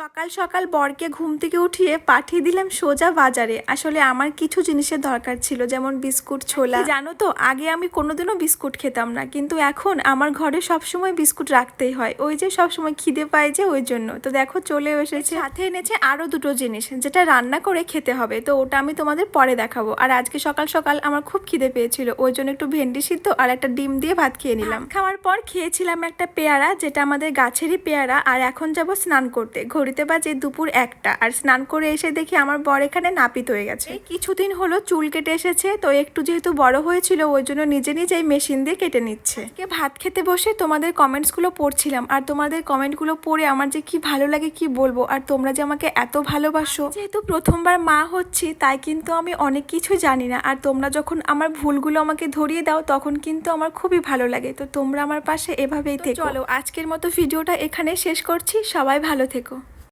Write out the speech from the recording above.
সকাল সকাল বরকে ঘুম থেকে উঠিয়ে পাঠিয়ে দিলাম সোজা বাজারে। আসলে আমার কিছু জিনিসের দরকার ছিল, যেমন বিস্কুট, ছোলা। জানো তো, আগে আমি কোনোদিনও বিস্কুট খেতাম না, কিন্তু এখন আমার ঘরে সবসময় বিস্কুট রাখতেই হয়। ওই যে সবসময় খিদে পায় যে, ওই জন্য। তো দেখো চলে এসেছে। সাথে এনেছে আরো দুটো জিনিস, যেটা রান্না করে খেতে হবে। তো ওটা আমি তোমাদের পরে দেখাবো। আর আজকে সকাল সকাল আমার খুব খিদে পেয়েছিল, ওই জন্য একটু ভেন্ডি সিদ্ধ আর একটা ডিম দিয়ে ভাত খেয়ে নিলাম। খাওয়ার পর খেয়েছিলাম একটা পেয়ারা, যেটা আমাদের গাছেরই পেয়ারা। আর এখন যাব স্নান করতে। ঘড়িতে বাজে দুপুর 1টা। আর স্নান করে এসে দেখি আমার বর এখানে নাপিত হয়ে গেছে। কিছুদিন হলো চুল কেটে এসেছে, তো একটু যেহেতু বড় হয়েছিল ওই জন্য নিজে নিজেই মেশিন দিয়ে কেটে নিচ্ছে। ভাত খেতে বসে তোমাদের কমেন্টসগুলো পড়ছিলাম, আর তোমাদের কমেন্টগুলো পড়ে আমার যে কি ভালো লাগে কি বলবো। আর তোমরা যে আমাকে এত ভালোবাসো। যেহেতু প্রথমবার মা হচ্ছি, তাই কিন্তু আমি অনেক কিছু জানি না। আর তোমরা যখন আমার ভুলগুলো আমাকে ধরিয়ে দাও, তখন কিন্তু আমার খুবই ভালো লাগে। তো তোমরা আমার পাশে এভাবেই থেকো। চলো আজকের মতো ভিডিওটা এখানে শেষ করছি। সবাই ভালো থেকো।